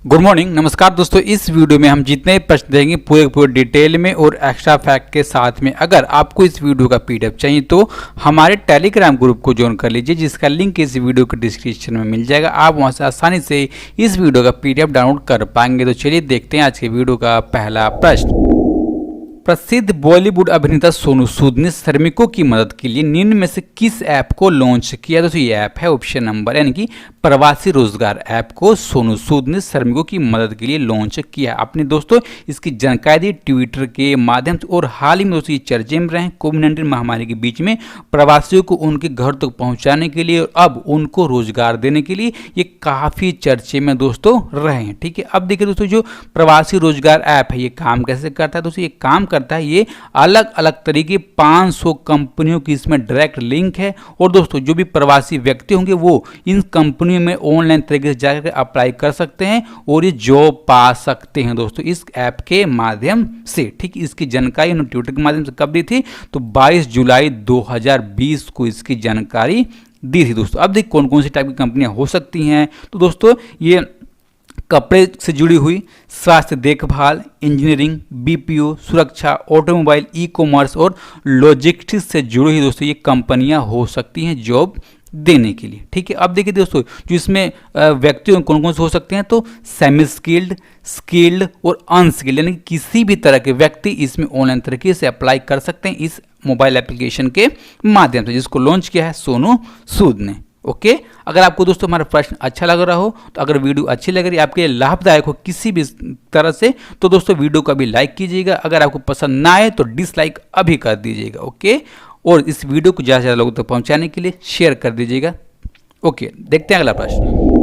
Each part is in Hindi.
गुड मॉर्निंग, नमस्कार दोस्तों। इस वीडियो में हम जितने प्रश्न देंगे पूरे डिटेल में और एक्स्ट्रा फैक्ट के साथ में। अगर आपको इस वीडियो का पीडीएफ चाहिए तो हमारे टेलीग्राम ग्रुप को ज्वाइन कर लीजिए, जिसका लिंक इस वीडियो के डिस्क्रिप्शन में मिल जाएगा। आप वहां से आसानी से इस वीडियो का पीडीएफ डाउनलोड कर पाएंगे। तो चलिए देखते हैं आज के वीडियो का पहला प्रश्न। प्रसिद्ध बॉलीवुड अभिनेता सोनू सूद ने श्रमिकों की मदद के लिए निम्न में से किस ऐप को लॉन्च किया? दोस्तों ये ऐप है ऑप्शन नंबर, यानी कि प्रवासी रोजगार ऐप को सोनू सूद ने श्रमिकों की मदद के लिए लॉन्च किया। आपने दोस्तों इसकी जानकारी दी ट्विटर के माध्यम से, और हाल ही में दोस्तों ये चर्चे में रहे कोविड-19 महामारी के बीच में प्रवासियों को उनके घर तक पहुंचाने के लिए और अब उनको रोजगार देने के लिए ये काफी चर्चे में दोस्तों रहे हैं। ठीक है, अब देखिए दोस्तों जो प्रवासी रोजगार ऐप है ये काम कैसे करता है? दोस्तों ये काम करता है, ये अलग अलग तरीके 500 कंपनियों की इसमें डायरेक्ट लिंक है, और दोस्तों जो भी प्रवासी व्यक्ति होंगे वो इन कंपनियों में ऑनलाइन तरीके से जाकर अप्लाई कर सकते हैं और ये जॉब पा सकते हैं दोस्तों इस ऐप के माध्यम से। ठीक, इसकी जानकारी उन्होंने ट्विटर के माध्यम से कब दी थी? तो 22 जुलाई 2020 को इसकी जानकारी दी थी दोस्तों। अब देखिए कौन कौन सी टाइप की कंपनियां हो सकती हैं। तो दोस्तों ये कपड़े से जुड़ी हुई, स्वास्थ्य देखभाल, इंजीनियरिंग, बीपीओ, सुरक्षा, ऑटोमोबाइल, ई कॉमर्स और लॉजिस्टिक्स से जुड़ी हुई दोस्तों ये कंपनियां हो सकती हैं जॉब देने के लिए। ठीक है, अब देखिए दोस्तों जो इसमें व्यक्ति कौन कौन से हो सकते हैं, तो सेमी स्किल्ड, स्किल्ड और अनस्किल्ड, यानी किसी भी तरह के व्यक्ति इसमें ऑनलाइन तरीके से अप्लाई कर सकते हैं इस मोबाइल एप्लीकेशन के माध्यम से, जिसको लॉन्च किया है सोनू सूद ने। ओके, अगर आपको दोस्तों हमारा प्रश्न अच्छा लग रहा हो, तो अगर वीडियो अच्छी लग रही है, आपके लिए लाभदायक हो किसी भी तरह से, तो दोस्तों वीडियो को अभी लाइक कीजिएगा। अगर आपको पसंद ना आए तो डिसलाइक अभी कर दीजिएगा। ओके, और इस वीडियो को ज़्यादा से ज़्यादा लोगों तक पहुंचाने के लिए शेयर कर दीजिएगा। ओके, देखते हैं अगला प्रश्न।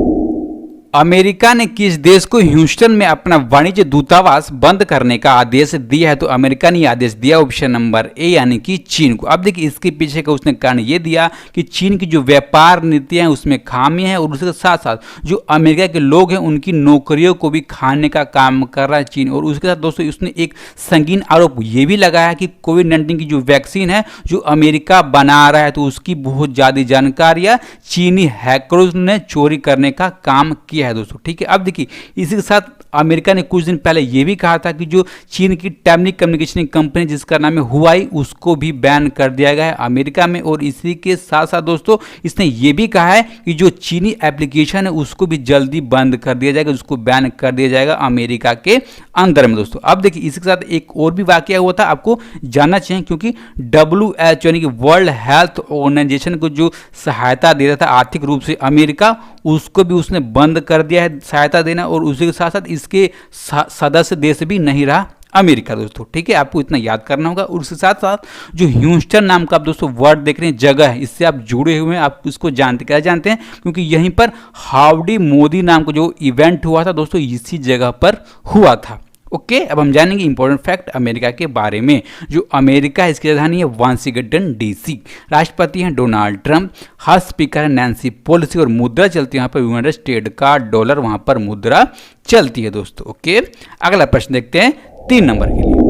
अमेरिका ने किस देश को ह्यूस्टन में अपना वाणिज्य दूतावास बंद करने का आदेश दिया है? तो अमेरिका ने आदेश दिया ऑप्शन नंबर ए, यानी कि चीन को। अब देखिए इसके पीछे का उसने कारण ये दिया कि चीन की जो व्यापार नीतियां हैं उसमें खामियां हैं, और उसके साथ साथ जो अमेरिका के लोग हैं उनकी नौकरियों को भी खाने का काम कर रहा है चीन। और उसके साथ दोस्तों उसने एक संगीन आरोप ये भी लगाया कि कोविड-19 की जो वैक्सीन है जो अमेरिका बना रहा है, तो उसकी बहुत ज़्यादा जानकारियाँ चीनी हैकर्स ने चोरी करने का काम किया है दोस्तों। ठीक है, अब देखिए इसी के साथ अमेरिका ने कुछ दिन पहले यह भी कहा था कि जो चीन की टेक्निक कम्युनिकेशन कंपनी जिसका नाम है हुआई, उसको भी बैन कर दिया गया है अमेरिका में। और इसी के साथ साथ दोस्तों इसने ये भी कहा है कि जो चीनी एप्लीकेशन है उसको भी जल्दी बंद कर दिया जाएगा, उसको बैन कर दिया जाएगा अमेरिका के अंदर में दोस्तों। अब देखिए इसके साथ एक और भी वाकया हुआ था, आपको जानना चाहिए, क्योंकि WHO यानी कि वर्ल्ड हेल्थ ऑर्गेनाइजेशन को जो सहायता दे रहा था आर्थिक रूप से अमेरिका, उसको भी उसने बंद कर दिया है सहायता देना, और उसी के साथ साथ इसके सदस्य देश भी नहीं रहा अमेरिका दोस्तों। ठीक है, आपको इतना याद करना होगा। और उसके साथ साथ जो ह्यूस्टन नाम का आप दोस्तों वर्ड देख रहे हैं, जगह है, इससे आप जुड़े हुए हैं, आप इसको जानते क्या जानते हैं, क्योंकि यहीं पर हाउडी मोदी नाम का जो इवेंट हुआ था दोस्तों इसी जगह पर हुआ था। ओके, अब हम जानेंगे इंपॉर्टेंट फैक्ट अमेरिका के बारे में। जो अमेरिका है इसकी राजधानी है वाशिंगटन DC, राष्ट्रपति हैं डोनाल्ड ट्रंप, हाउस स्पीकर है नैन्सी पेलोसी, और मुद्रा चलती है यहाँ पर यूनाइटेड स्टेट का डॉलर, वहाँ पर मुद्रा चलती है दोस्तों। ओके, अगला प्रश्न देखते हैं 3 नंबर के लिए।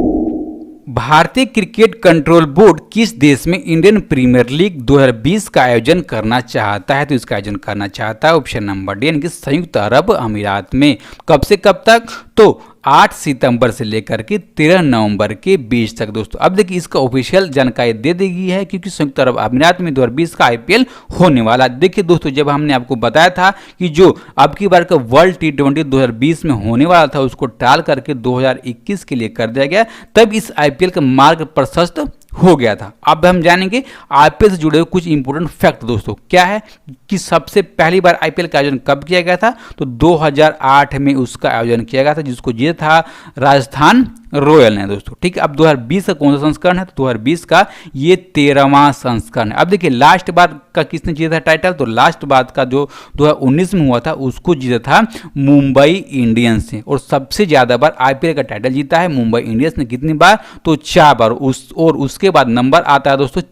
भारतीय क्रिकेट कंट्रोल बोर्ड किस देश में इंडियन प्रीमियर लीग 2020 का आयोजन करना चाहता है? तो इसका आयोजन करना चाहता है ऑप्शन नंबर डी, यानी कि संयुक्त अरब अमीरात में। कब से कब तक? तो 8 सितंबर से लेकर के 13 नवंबर के बीच तक दोस्तों। अब देखिए इसका ऑफिशियल जानकारी दे दी गई है, क्योंकि संयुक्त अरब अमीरात में 2020 का IPL होने वाला। देखिए दोस्तों जब हमने आपको बताया था कि जो अब की बार का वर्ल्ड T20 2020 में होने वाला था उसको टाल करके 2021 के लिए कर दिया गया, तब इस IPL का मार्ग प्रशस्त हो गया था। अब हम जानेंगे IPL से जुड़े हुए कुछ इंपोर्टेंट फैक्ट दोस्तों। क्या है कि सबसे पहली बार IPL का आयोजन कब किया गया था? तो 2008 में उसका आयोजन किया गया था, जिसको जीता था राजस्थान रॉयल ने दोस्तों। ठीक है, अब 2020 का कौन सा संस्करण है? तो 2020 का ये 13वां संस्करण है। अब देखिए लास्ट बार का किसने जीता था टाइटल? तो लास्ट बार का जो 2019 में हुआ था उसको जीता था मुंबई इंडियंस ने, और सबसे ज्यादा बार IPL का टाइटल जीता है मुंबई इंडियंस ने। कितनी बार? तो 4 बार। उसके बाद नंबर आता है दोस्तों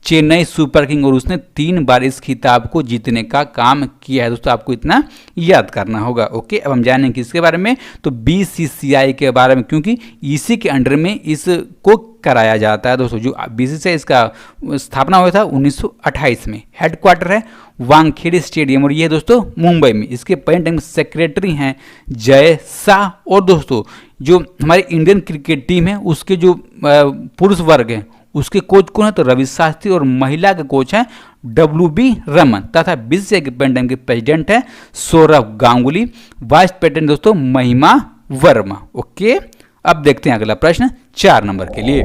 चेन्नई सुपर किंग, और उसने 3 बार इस खिताब को जीतने का काम किया है दोस्तों। आपको इतना याद करना होगा। ओके, अब हम जानेंगे किसके बारे में? तो BCCI के बारे में, क्योंकि इसी के अंडर में इसको कराया जाता है दोस्तों। जो बीसीसीआई इसका स्थापना हुआ था 1928 में। हेडक्वार्टर है वानखेड़े स्टेडियम और ये है दोस्तों मुंबई में। इसके प्रेजेंट टाइम सेक्रेटरी हैं जय शाह। और दोस्तों जो हमारी इंडियन क्रिकेट टीम है उसके जो पुरुष वर्ग हैं उसके कोच कौन है तो रवि शास्त्री, और महिला के कोच हैं WB रमन, तथा बीसीसीआई के प्रेजेंट टाइम के प्रेसिडेंट है सौरभ गांगुली। वाइस प्रेसिडेंट दोस्तों महिमा वर्मा। ओके, अब देखते हैं अगला प्रश्न 4 नंबर के लिए।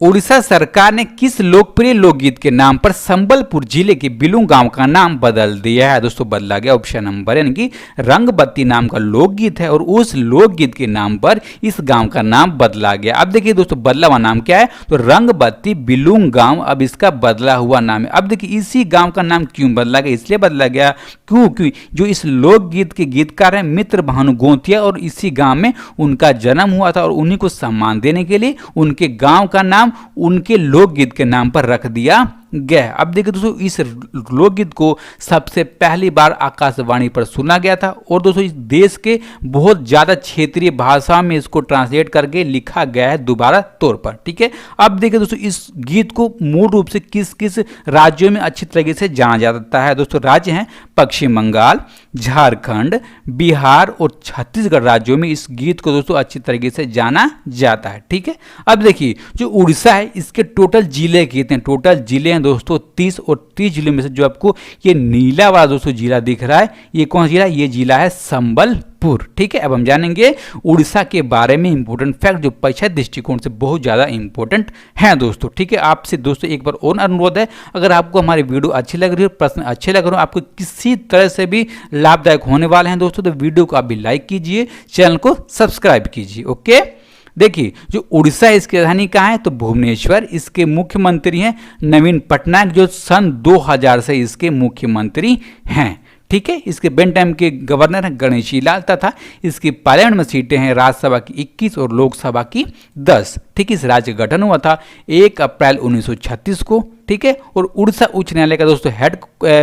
उड़ीसा सरकार ने किस लोकप्रिय लोकगीत के नाम पर संबलपुर जिले के बिलू गांव का नाम बदल दिया है? दोस्तों बदला गया ऑप्शन नंबर, यानी कि रंगबत्ती नाम का लोकगीत है और उस लोकगीत के नाम पर इस गांव का नाम बदला गया। अब देखिए दोस्तों बदला हुआ नाम क्या है तो रंगबत्ती बिलू गांव अब इसका बदला हुआ नाम है। अब देखिए इसी गांव का नाम क्यों बदला गया? इसलिए बदला गया क्योंकि जो इस लोकगीत के गीतकार हैं मित्र भानु गोंतिया और इसी गांव में उनका जन्म हुआ था और उन्हीं को सम्मान देने के लिए उनके गांव का नाम उनके लोकगीत के नाम पर रख दिया गया। अब देखिए दोस्तों इस लोकगीत को सबसे पहली बार आकाशवाणी पर सुना गया था और दोस्तों इस देश के बहुत ज़्यादा क्षेत्रीय भाषाओं में इसको ट्रांसलेट करके लिखा गया है दोबारा तौर पर। ठीक है, अब देखिए दोस्तों इस गीत को मूल रूप से किस किस राज्यों में अच्छी तरीके से जाना जाता है? दोस्तों राज्य हैं पश्चिम बंगाल, झारखंड, बिहार और छत्तीसगढ़ राज्यों में इस गीत को दोस्तों अच्छी तरीके से जाना जाता है। ठीक है, अब देखिए जो उड़ीसा है इसके टोटल जिले कितने? टोटल जिले हैं दोस्तों 30 और 30 जिले में से जो आपको ये नीला वाला दोस्तों जिला दिख रहा है ये कौन सा जिला? ये जिला है संबलपुर। ठीक है, अब हम जानेंगे उड़ीसा के बारे में इंपॉर्टेंट फैक्ट जो परीक्षा दृष्टिकोण से बहुत ज़्यादा इंपॉर्टेंट हैं दोस्तों। ठीक है, आपसे दोस्तों एक बार और अनुरोध है, अगर आपको हमारी वीडियो अच्छी लग रही है, प्रश्न अच्छे लग रहे हो, आपको किसी तरह से भी लाभदायक होने वाले हैं दोस्तों, तो वीडियो को आप भी लाइक कीजिए, चैनल को सब्सक्राइब कीजिए। ओके, देखिए जो उड़ीसा है इसकी राजधानी कहाँ है तो भुवनेश्वर। इसके मुख्यमंत्री हैं नवीन पटनायक जो सन 2000 से इसके मुख्यमंत्री हैं। ठीक है, इसके बेन टाइम के गवर्नर हैं गणेशी लाल, तथा इसकी पार्लियामेंट में सीटें हैं राज्यसभा की 21 और लोकसभा की 10। ठीक है, इस राज्य का गठन हुआ था 1 अप्रैल 1936 को। ठीक है, और उड़ीसा उच्च न्यायालय का दोस्तों head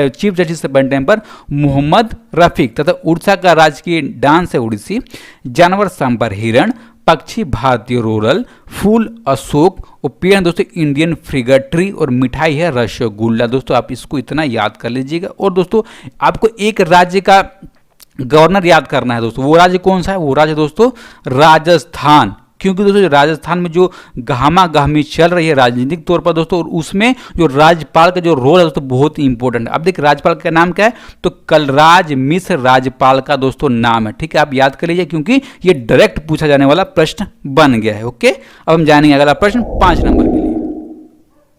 chief justice Ben time पर मोहम्मद रफीक, तथा उड़ीसा का राजकीय डांस है उड़ीसी, जानवर सांबर हिरण, पक्षी भारतीय रोरल, फूल अशोक, और पेड़ दोस्तों इंडियन फ्रिगेटरी, और मिठाई है रसगुल्ला। दोस्तों आप इसको इतना याद कर लीजिएगा। और दोस्तों आपको एक राज्य का गवर्नर याद करना है दोस्तों, वो राज्य कौन सा है? वो राज्य दोस्तों राजस्थान, क्योंकि दोस्तों राजस्थान में जो गहमा गहमी चल रही है राजनीतिक तौर पर दोस्तों, और उसमें जो राज्यपाल का जो रोल है दोस्तों बहुत ही इंपॉर्टेंट है। अब देखिए राज्यपाल का नाम क्या है तो कलराज मिश्र राज्यपाल का दोस्तों नाम है। ठीक है, आप याद कर लीजिए क्योंकि ये डायरेक्ट पूछा जाने वाला प्रश्न बन गया है। ओके, अब हम जानेंगे अगला प्रश्न 5 नंबर के लिए।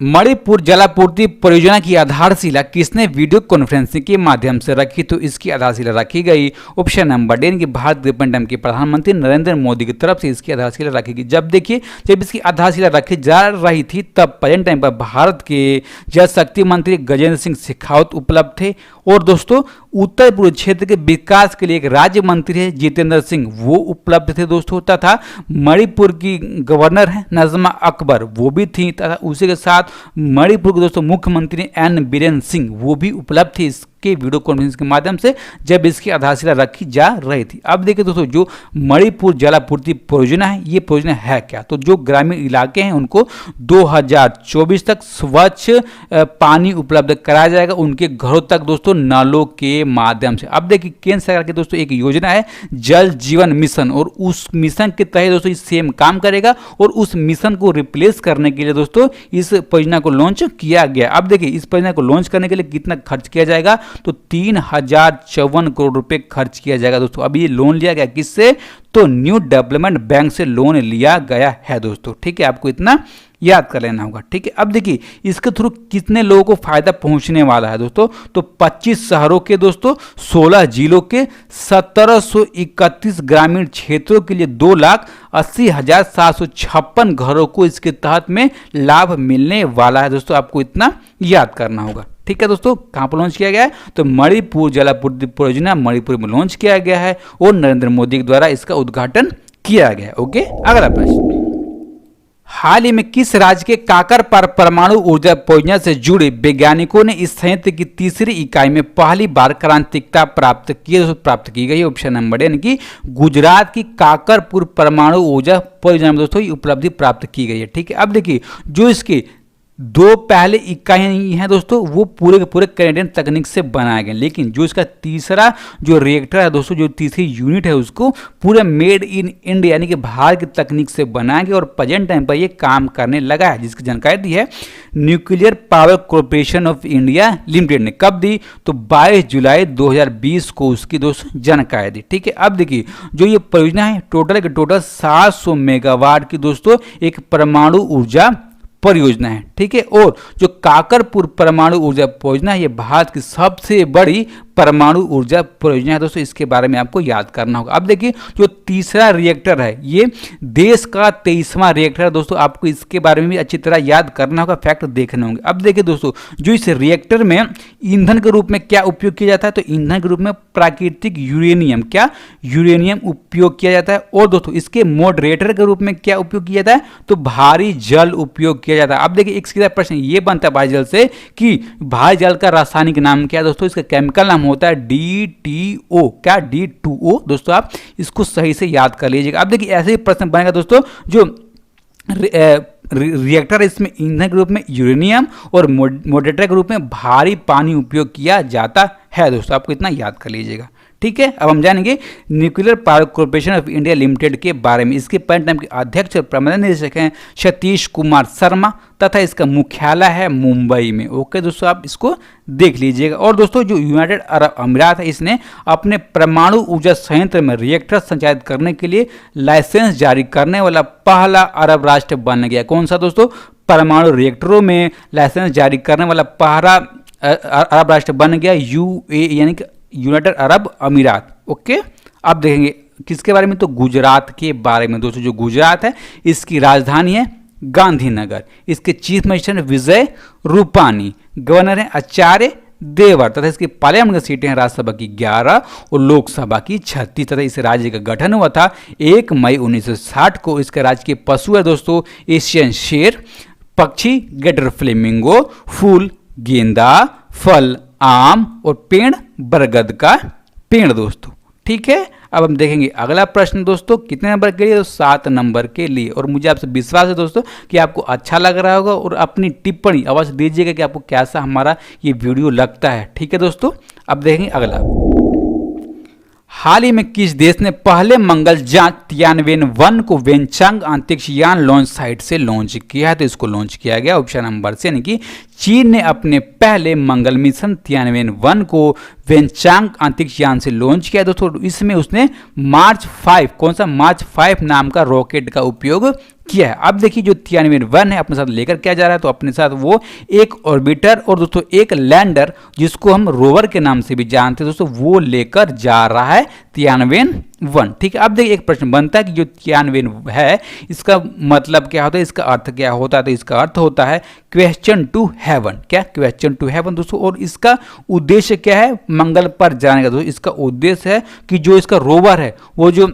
मणिपुर जलापूर्ति परियोजना की आधारशिला किसने वीडियो कॉन्फ्रेंसिंग के माध्यम से रखी? तो इसकी आधारशिला रखी गई ऑप्शन नंबर डी की भारत रिपन के प्रधानमंत्री नरेंद्र मोदी की तरफ से इसकी आधारशिला रखी गई। जब देखिए जब इसकी आधारशिला रखी जा रही थी तब प्रेजेंट टाइम पर भारत के जल शक्ति मंत्री गजेंद्र सिंह शेखावत उपलब्ध थे, और दोस्तों उत्तर पूर्व क्षेत्र के विकास के लिए एक राज्य मंत्री है जितेंद्र सिंह वो उपलब्ध थे दोस्तों, तथा मणिपुर की गवर्नर है नजमा अकबर वो भी थी, तथा उसी के साथ मणिपुर के दोस्तों मुख्यमंत्री एन बीरेन सिंह वो भी उपलब्ध थे के वीडियो कॉन्फ्रेंस के माध्यम से जब इसकी आधारशिला रखी जा रही थी। अब देखिए दोस्तों जो मणिपुर जलापूर्ति परियोजना है ये परियोजना है क्या? तो जो ग्रामीण इलाके हैं उनको 2024 तक स्वच्छ पानी उपलब्ध कराया जाएगा उनके घरों तक दोस्तों नलों के माध्यम से। अब देखिए केंद्र सरकार की दोस्तों एक योजना है जल जीवन मिशन, और उस मिशन के तहत दोस्तों सेम काम करेगा, और उस मिशन को रिप्लेस करने के लिए दोस्तों इस परियोजना को लॉन्च किया गया। अब देखिए इस परियोजना को लॉन्च करने के लिए कितना खर्च किया जाएगा तो 3054 करोड़ रुपए खर्च किया जाएगा दोस्तों। अभी ये लोन लिया गया किससे? तो न्यू डेवलपमेंट बैंक से लोन लिया गया है दोस्तों। ठीक है, आपको इतना याद कर लेना होगा। ठीक है, अब देखिए इसके थ्रू कितने लोगों को फायदा पहुंचने वाला है दोस्तों, तो 25 शहरों के दोस्तों 16 जिलों के 1731 ग्रामीण क्षेत्रों के लिए 2,80,756 घरों को इसके तहत में लाभ मिलने वाला है दोस्तों। आपको इतना याद करना होगा। ठीक है दोस्तों, कहां पर लॉन्च किया गया है तो मणिपुर जलापूर्ति परियोजना मणिपुर में लॉन्च किया गया है और नरेंद्र मोदी के द्वारा इसका उद्घाटन किया गया है। ओके, अगला प्रश्न। हाल ही में किस राज्य के काकर पर परमाणु ऊर्जा परियोजना से जुड़े वैज्ञानिकों ने इस संयंत्र की तीसरी इकाई में पहली बार क्रांतिकता प्राप्त की गई? ऑप्शन नंबर यानी कि गुजरात की काकरपुर परमाणु ऊर्जा परियोजना में दोस्तों ये उपलब्धि प्राप्त की गई है। ठीक है, अब देखिए जो इसके दो पहले इकाई हैं दोस्तों वो पूरे के पूरे कैनेडियन तकनीक से बनाए गए, लेकिन जो इसका तीसरा जो रिएक्टर है दोस्तों, जो तीसरी यूनिट है उसको पूरे मेड इन इंडिया यानी कि भारत की तकनीक से बनाया गया और प्रेजेंट टाइम पर ये काम करने लगा है, जिसकी जानकारी दी है nuclear power corporation of India limited ने। कब दी? तो 22 जुलाई 2020 को उसकी दोस्तों जानकारी दी। ठीक है, अब देखिए जो ये परियोजना है टोटल 700 मेगावाट की दोस्तों एक परमाणु ऊर्जा परियोजना है। ठीक है, और जो काकरपुर परमाणु ऊर्जा परियोजना है ये भारत की सबसे बड़ी परमाणु ऊर्जा परियोजना है दोस्तों, इसके बारे में आपको याद करना होगा। अब देखिए जो तीसरा रिएक्टर है ये देश का 23वां रिएक्टर है दोस्तों, आपको इसके बारे में भी अच्छी तरह याद करना होगा, फैक्ट देखने होंगे। अब देखिए दोस्तों जो इस रिएक्टर में ईंधन के रूप में क्या उपयोग किया जाता है, तो ईंधन के रूप में प्राकृतिक यूरेनियम यूरेनियम उपयोग किया जाता है, और दोस्तों इसके मॉडरेटर के रूप में क्या उपयोग किया जाता है, तो भारी जल उपयोग किया जाता है। अब देखिए एक सीधा प्रश्न ये बनता है भारी जल से कि भारी जल का रासायनिक नाम क्या है दोस्तों, इसका केमिकल नाम होता है D2O। क्या? D2O दोस्तों, आप इसको सही से याद कर लीजिएगा। अब देखिए ऐसे ही प्रश्न बनेगा दोस्तों, जो रिएक्टर इसमें ईंधन के रूप में यूरेनियम और मॉडरेटर के रूप में भारी पानी उपयोग किया जाता है दोस्तों, आपको इतना याद कर लीजिएगा। ठीक है, अब हम जानेंगे nuclear power corporation of India limited के बारे में। इसके पेरेंट नाम के अध्यक्ष और प्रबंधन निदेशक हैं सतीश कुमार शर्मा तथा इसका मुख्यालय है मुंबई में। ओके दोस्तों, आप इसको देख लीजिएगा। और दोस्तों जो यूनाइटेड अरब अमीरात है इसने अपने परमाणु ऊर्जा संयंत्र में रिएक्टर संचालित करने के लिए लाइसेंस जारी करने वाला पहला अरब राष्ट्र बन गया। कौन सा दोस्तों? परमाणु रिएक्टरों में लाइसेंस जारी करने वाला पहला अरब राष्ट्र बन गया UAE यानी कि यूनाइटेड अरब अमीरात। ओके, अब देखेंगे किसके बारे में, तो गुजरात के बारे में दोस्तों। जो गुजरात है इसकी राजधानी है गांधीनगर, इसके चीफ मिनिस्टर है विजय रूपानी, गवर्नर है आचार्य देवर तथा इसकी पार्लियामेंट की सीटें हैं राज्यसभा की 11 और लोकसभा की 36 तथा इस राज्य का गठन हुआ था 1 मई 1960 को। इसके राज्य के पशु है दोस्तों एशियन शेर, पक्षी गेटर फ्लेमिंगो, फूल गेंदा, फल आम और पेड़ बरगद का पेड़ दोस्तों। ठीक है, अब हम देखेंगे अगला प्रश्न दोस्तों कितने नंबर के लिए, तो 7 नंबर के लिए। और मुझे आपसे विश्वास है दोस्तों कि आपको अच्छा लग रहा होगा और अपनी टिप्पणी अवश्य दीजिएगा कि आपको कैसा हमारा ये वीडियो लगता है। ठीक है दोस्तों, अब देखेंगे अगला। हाल ही में किस देश ने पहले मंगल जांच तियानवेन-1 को वेनचांग अंतरिक्ष यान लॉन्च साइट से लॉन्च किया है, तो इसको लॉन्च किया गया ऑप्शन नंबर से, यानी कि चीन ने अपने पहले मंगल मिशन तियानवेन-1 को वेनचांग अंतरिक्ष यान से लॉन्च किया दोस्तों। इसमें उसने मार्च 5 कौन सा मार्च 5 नाम का रॉकेट का उपयोग किया है। अब देखिए जो तियानवेन-1 है अपने साथ लेकर क्या जा रहा है, तो अपने साथ वो एक ऑर्बिटर और दोस्तों एक लैंडर जिसको हम रोवर के नाम से भी जानते हैं दोस्तों, वो लेकर जा रहा है तियानवेन-1। ठीक है, अब देखिए एक प्रश्न बनता है कि जो तियानवेन है इसका मतलब क्या होता है, इसका अर्थ क्या होता है, तो इसका अर्थ होता है क्वेश्चन टू हेवन। क्या? क्वेश्चन टू हेवन दोस्तों। और इसका उद्देश्य क्या है, मंगल पर जाने का दोस्तों। इसका उद्देश्य है कि जो इसका रोवर है वो जो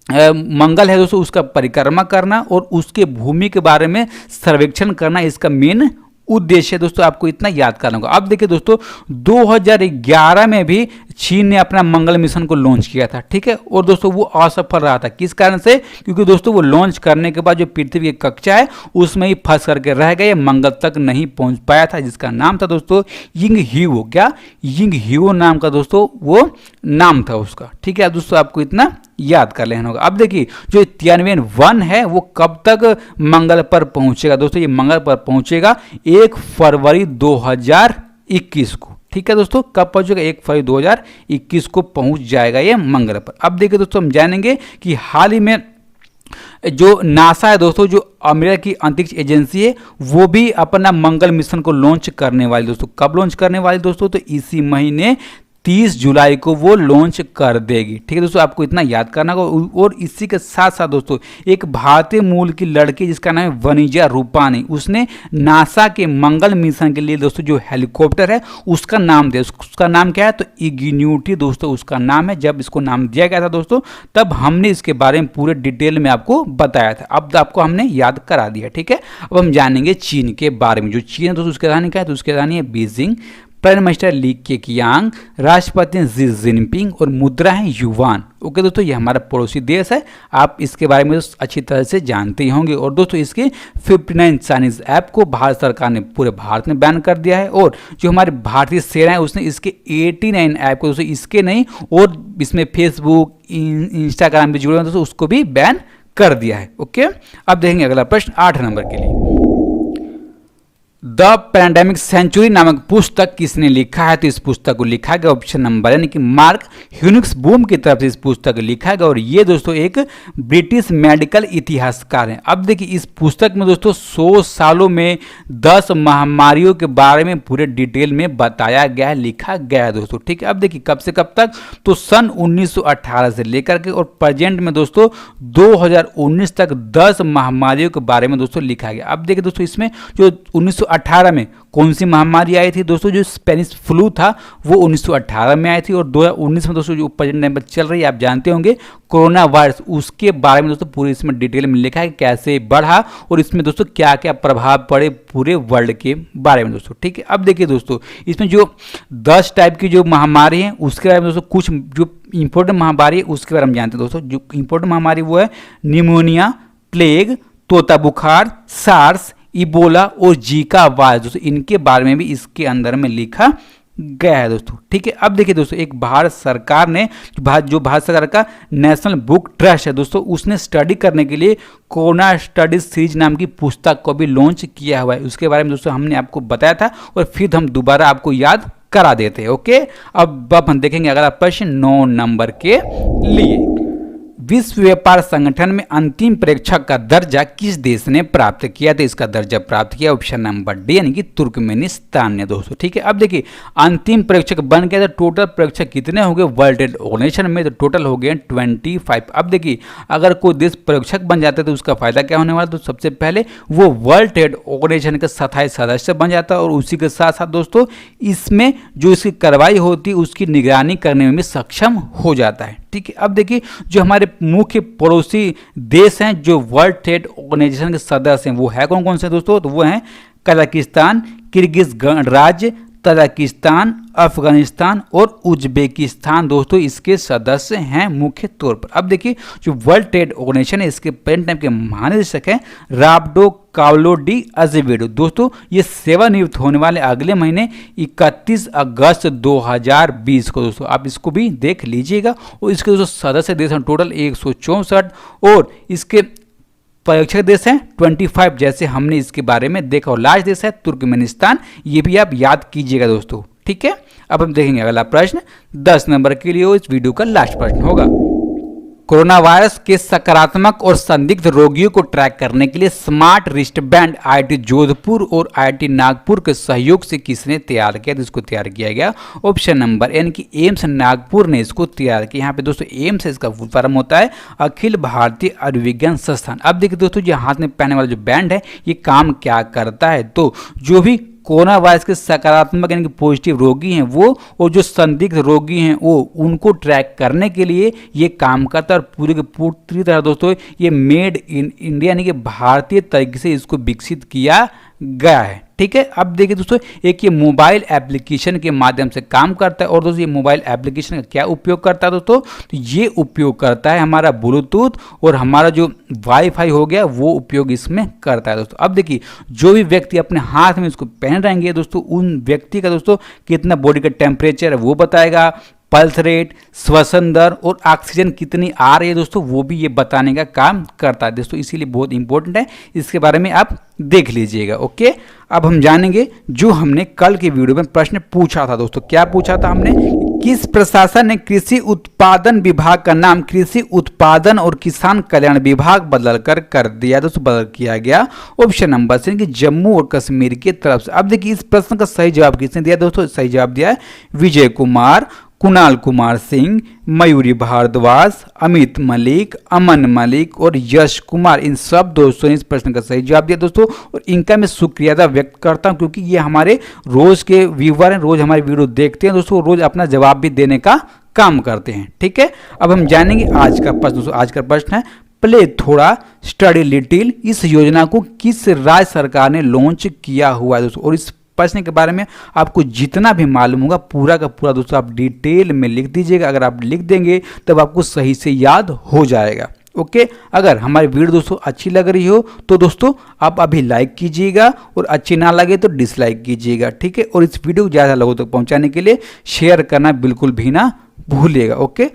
मंगल है दोस्तों उसका परिक्रमा करना और उसके भूमि के बारे में सर्वेक्षण करना इसका मेन उद्देश्य है दोस्तों, आपको इतना याद करना होगा। अब देखिए दोस्तों 2011 में भी चीन ने अपना मंगल मिशन को लॉन्च किया था। ठीक है, और दोस्तों वो असफल रहा था। किस कारण से? क्योंकि दोस्तों वो लॉन्च करने के बाद जो पृथ्वी की कक्षा है उसमें ही फंस करके रह गए, मंगल तक नहीं पहुंच पाया था, जिसका नाम था दोस्तों यिंग ह्यू। क्या? यिंग ह्यू नाम का दोस्तों वो नाम था उसका। ठीक है दोस्तों, आपको इतना याद कर लेना होगा। अब देखिए जो तियानवेन-1 है वो कब तक मंगल पर पहुंचेगा दोस्तों, ये मंगल पर पहुंचेगा 1 फरवरी 2021 को। ठीक है दोस्तों, कब पहुंचेगा? 1 फरवरी 2021 को पहुंच जाएगा ये मंगल पर। अब देखिए दोस्तों हम जानेंगे कि हाल ही में जो नासा है दोस्तों, जो अमेरिका की अंतरिक्ष एजेंसी है, वो भी अपना मंगल मिशन को लॉन्च करने वाली दोस्तों। कब लॉन्च करने वाली दोस्तों? तो इसी महीने 30 जुलाई को वो लॉन्च कर देगी। ठीक है दोस्तों, आपको इतना याद करना होगा। और इसी के साथ साथ दोस्तों एक भारतीय मूल की लड़की जिसका नाम है वनिजा रूपानी, उसने नासा के मंगल मिशन के लिए दोस्तों जो हेलीकॉप्टर है उसका नाम दिया। उसका नाम क्या है? तो इग्निटी दोस्तों उसका नाम है। जब इसको नाम दिया गया था दोस्तों तब हमने इसके बारे में पूरे डिटेल में आपको बताया था, अब आपको हमने याद करा दिया। ठीक है, अब हम जानेंगे चीन के बारे में। जो चीन है दोस्तों उसकी राजधानी क्या है? तो उसकी राजधानी है Beijing, prime minister Li Keqiang, राष्ट्रपति शी जिनपिंग और मुद्रा है युवान। ओके दोस्तों, ये हमारा पड़ोसी देश है, आप इसके बारे में अच्छी तरह से जानते ही होंगे। और दोस्तों इसके 59 चाइनीज ऐप को भारत सरकार ने पूरे भारत में बैन कर दिया है। और जो हमारी भारतीय सेना है उसने इसके 89 ऐप को दोस्तों इसके नहीं और इसमें फेसबुक इंस्टाग्राम भी जुड़े हैं दोस्तों उसको भी बैन कर दिया है। ओके, अब देखेंगे अगला प्रश्न 8 नंबर के लिए। द पैंडेमिक सेंचुरी नामक पुस्तक किसने लिखा है? तो इस पुस्तक को लिखा गया ऑप्शन नंबर यानी कि मार्क ह्यूनिक्सबूम की तरफ से इस पुस्तक को लिखा गया। और ये दोस्तों एक ब्रिटिश मेडिकल इतिहासकार हैं। अब देखिए इस पुस्तक में दोस्तों 100 सालों में 10 महामारियों के बारे में पूरे डिटेल में बताया गया है, लिखा गया है दोस्तों। ठीक है, अब देखिए कब से कब तक? तो सन 1918 से लेकर के और प्रेजेंट में दोस्तों 2019 तक 10 महामारियों के बारे में दोस्तों लिखा गया। अब देखिए दोस्तों इसमें जो 1918 में कौन सी महामारी आई थी दोस्तों? जो स्पेनिश फ्लू था वो 1918 में आई थी। और 2019 में दोस्तों जो प्रेजेंट टाइम पर चल रही है आप जानते होंगे कोरोना वायरस, उसके बारे में दोस्तों पूरे इसमें डिटेल में लिखा है कैसे बढ़ा और इसमें दोस्तों क्या क्या प्रभाव पड़े पूरे वर्ल्ड के बारे में दोस्तों। ठीक है, अब देखिए दोस्तों इसमें जो 10 टाइप की जो महामारी है उसके बारे में दोस्तों कुछ जो इंपॉर्टेंट महामारी है उसके बारे में जानते हैं दोस्तों। जो इंपॉर्टेंट महामारी वो है निमोनिया, प्लेग, तोता बुखार, सार्स, इबोला और जीका वायरस दोस्तों, इनके बारे में भी इसके अंदर में लिखा गया है दोस्तों। ठीक है, अब देखिए दोस्तों एक भारत सरकार ने जो भारत सरकार का नेशनल बुक ट्रस्ट है दोस्तों उसने स्टडी करने के लिए कोरोना स्टडीज सीरीज नाम की पुस्तक को भी लॉन्च किया हुआ है। उसके बारे में दोस्तों हमने आपको बताया था और फिर हम दोबारा आपको याद करा देते हैं। ओके, अब हम देखेंगे अगला प्रश्न 9 नंबर के लिए। विश्व व्यापार संगठन में अंतिम प्रेक्षक का दर्जा किस देश ने प्राप्त किया? तो इसका दर्जा प्राप्त किया ऑप्शन नंबर डी यानी कि तुर्कमेनिस्तान ने दोस्तों। ठीक है, अब देखिए अंतिम प्रेक्षक बन गया तो टोटल प्रेक्षक कितने हो गए वर्ल्ड ट्रेड ऑर्गेनाइजेशन में? तो टोटल हो गए 25। अब देखिए अगर कोई देश प्रेक्षक बन जाता है तो उसका फायदा क्या होने वाला? तो सबसे पहले वो वर्ल्ड ट्रेड ऑर्गेनाइजेशन का 27 सदस्य बन जाता है और उसी के साथ साथ दोस्तों इसमें जो इसकी कार्रवाई होती है उसकी निगरानी करने में भी सक्षम हो जाता है। ठीक है, अब देखिए जो हमारे मुख्य पड़ोसी देश हैं जो वर्ल्ड ट्रेड ऑर्गेनाइजेशन के सदस्य हैं वो है कौन कौन से दोस्तों? तो वो हैं कजाकिस्तान, किर्गिज राज्य, तजाकिस्तान, अफगानिस्तान और उज्बेकिस्तान दोस्तों इसके सदस्य हैं मुख्य तौर पर। अब देखिए जो वर्ल्ड ट्रेड ऑर्गेनाइजेशन है इसके प्रेजेंट टाइम के महानिदेशक हैं राब्डो कावलो डी अजेवेडो दोस्तों। ये सेवानिवृत्त होने वाले अगले महीने 31 अगस्त 2020 को दोस्तों, आप इसको भी देख लीजिएगा। और इसके दोस्तों सदस्य देश हैं टोटल 164 और इसके परीक्षक देश हैं 25 जैसे हमने इसके बारे में देखा। और लास्ट देश है तुर्कमेनिस्तान, ये भी आप याद कीजिएगा दोस्तों। ठीक है, अब हम देखेंगे अगला प्रश्न 10 नंबर के लिए, इस वीडियो का लास्ट प्रश्न होगा। कोरोना वायरस के सकारात्मक और संदिग्ध रोगियों को ट्रैक करने के लिए स्मार्ट रिस्टबैंड आईआईटी जोधपुर और आईआईटी नागपुर के सहयोग से किसने तैयार किया? तो इसको तैयार किया गया ऑप्शन नंबर यानी कि एम्स नागपुर ने इसको तैयार किया। यहाँ पे दोस्तों एम्स इसका फुल फॉर्म होता है अखिल भारतीय आयुर्विज्ञान संस्थान। अब देखिए दोस्तों जो हाथ में पहनने वाला जो बैंड है ये काम क्या करता है? तो जो भी कोरोना वायरस के सकारात्मक यानी कि पॉजिटिव रोगी हैं वो और जो संदिग्ध रोगी हैं वो उनको ट्रैक करने के लिए ये काम करता है। और पूरी तरह दोस्तों ये मेड इन इंडिया यानी कि भारतीय तरीके से इसको विकसित किया गया है। ठीक है, अब देखिए दोस्तों एक ये मोबाइल एप्लीकेशन के माध्यम से काम करता है। और दोस्तों ये मोबाइल एप्लीकेशन का क्या उपयोग करता है दोस्तों? तो ये उपयोग करता है हमारा ब्लूटूथ और हमारा जो वाईफाई हो गया वो उपयोग इसमें करता है दोस्तों। अब देखिए जो भी व्यक्ति अपने हाथ में इसको पहन रहेंगे दोस्तों उन व्यक्ति का दोस्तों कितना बॉडी का टेम्परेचर है वो बताएगा, पल्स रेट, श्वसन दर और ऑक्सीजन कितनी आ रही है दोस्तों वो भी ये बताने का काम करता है दोस्तों। इसीलिए बहुत इंपॉर्टेंट है, इसके बारे में आप देख लीजिएगा। ओके, अब हम जानेंगे जो हमने कल के वीडियो में प्रश्न पूछा था दोस्तों। क्या पूछा था हमने? किस प्रशासन ने कृषि उत्पादन विभाग का नाम कृषि उत्पादन और किसान कल्याण विभाग बदल कर दिया दोस्तों? बदल किया गया ऑप्शन नंबर से कि जम्मू और कश्मीर की तरफ से। अब देखिए इस प्रश्न का सही जवाब किसने दिया दोस्तों? सही जवाब दिया है विजय कुमार कुणाल कुमार सिंह, मयूरी भारद्वाज, अमित मलिक, अमन मलिक और यश कुमार, इन सब दोस्तों ने इस प्रश्न का सही जवाब दिया दोस्तों। और इनका मैं शुक्रिया व्यक्त करता हूं क्योंकि ये हमारे रोज के व्यूवर हैं, रोज हमारी वीडियो देखते हैं दोस्तों, रोज अपना जवाब भी देने का काम करते हैं। ठीक है, अब हम जानेंगे आज का प्रश्न दोस्तों। आज का प्रश्न है प्ले थोड़ा स्टडी लिटिल, इस योजना को किस राज्य सरकार ने लॉन्च किया हुआ है दोस्तों। और इस प्रश्न के बारे में आपको जितना भी मालूम होगा पूरा का पूरा दोस्तों आप डिटेल में लिख दीजिएगा। अगर आप लिख देंगे तब आपको सही से याद हो जाएगा। ओके, अगर हमारी वीडियो दोस्तों अच्छी लग रही हो तो दोस्तों आप अभी लाइक कीजिएगा और अच्छी ना लगे तो डिसलाइक कीजिएगा। ठीक है, और इस वीडियो को ज़्यादा लोगों तक पहुंचाने के लिए शेयर करना बिल्कुल भी ना भूलिएगा। ओके।